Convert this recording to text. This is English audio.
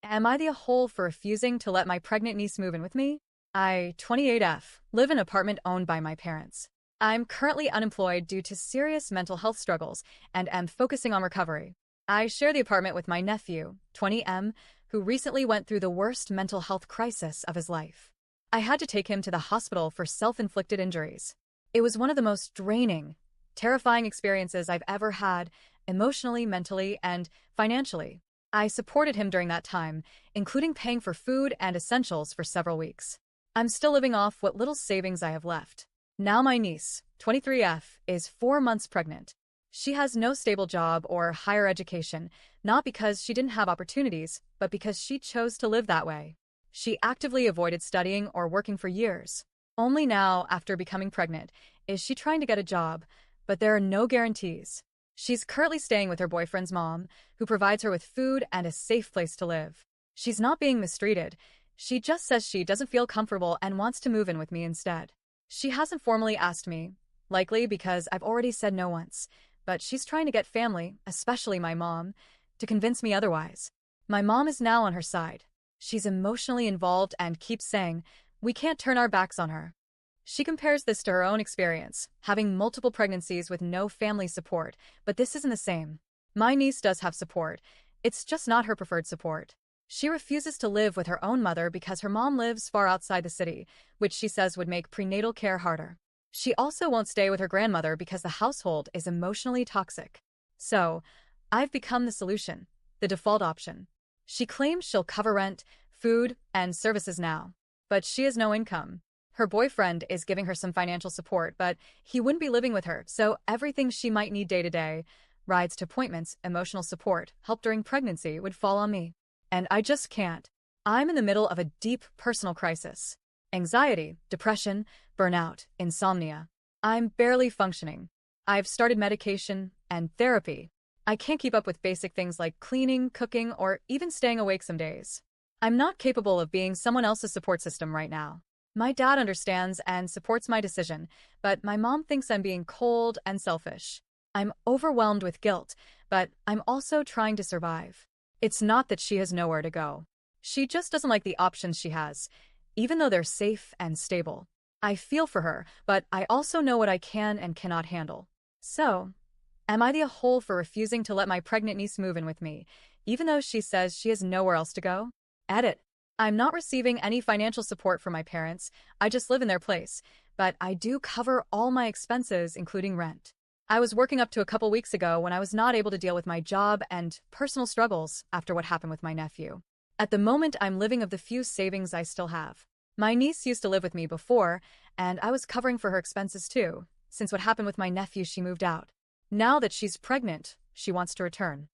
Am I the hole for refusing to let my pregnant niece move in with me? I, 28F, live in an apartment owned by my parents. I'm currently unemployed due to serious mental health struggles and am focusing on recovery. I share the apartment with my nephew, 20M, who recently went through the worst mental health crisis of his life. I had to take him to the hospital for self-inflicted injuries. It was one of the most draining, terrifying experiences I've ever had, emotionally, mentally, and financially. I supported him during that time, including paying for food and essentials for several weeks. I'm still living off what little savings I have left. Now my niece, 23F, is 4 months pregnant. She has no stable job or higher education, not because she didn't have opportunities, but because she chose to live that way. She actively avoided studying or working for years. Only now, after becoming pregnant, is she trying to get a job, but there are no guarantees. She's currently staying with her boyfriend's mom, who provides her with food and a safe place to live. She's not being mistreated. She just says she doesn't feel comfortable and wants to move in with me instead. She hasn't formally asked me, likely because I've already said no once, but she's trying to get family, especially my mom, to convince me otherwise. My mom is now on her side. She's emotionally involved and keeps saying, we can't turn our backs on her. She compares this to her own experience, having multiple pregnancies with no family support, but this isn't the same. My niece does have support. It's just not her preferred support. She refuses to live with her own mother because her mom lives far outside the city, which she says would make prenatal care harder. She also won't stay with her grandmother because the household is emotionally toxic. So, I've become the solution, the default option. She claims she'll cover rent, food, and services now, but she has no income. Her boyfriend is giving her some financial support, but he wouldn't be living with her, so everything she might need day to day, rides to appointments, emotional support, help during pregnancy, would fall on me. And I just can't. I'm in the middle of a deep personal crisis. Anxiety, depression, burnout, insomnia. I'm barely functioning. I've started medication and therapy. I can't keep up with basic things like cleaning, cooking, or even staying awake some days. I'm not capable of being someone else's support system right now. My dad understands and supports my decision, but my mom thinks I'm being cold and selfish. I'm overwhelmed with guilt, but I'm also trying to survive. It's not that she has nowhere to go. She just doesn't like the options she has, even though they're safe and stable. I feel for her, but I also know what I can and cannot handle. So, am I the hole for refusing to let my pregnant niece move in with me, even though she says she has nowhere else to go? Edit. I'm not receiving any financial support from my parents. I just live in their place, but I do cover all my expenses, including rent. I was working up to a couple weeks ago when I was not able to deal with my job and personal struggles after what happened with my nephew. At the moment, I'm living off the few savings I still have. My niece used to live with me before, and I was covering for her expenses too. Since what happened with my nephew, she moved out. Now that she's pregnant, she wants to return.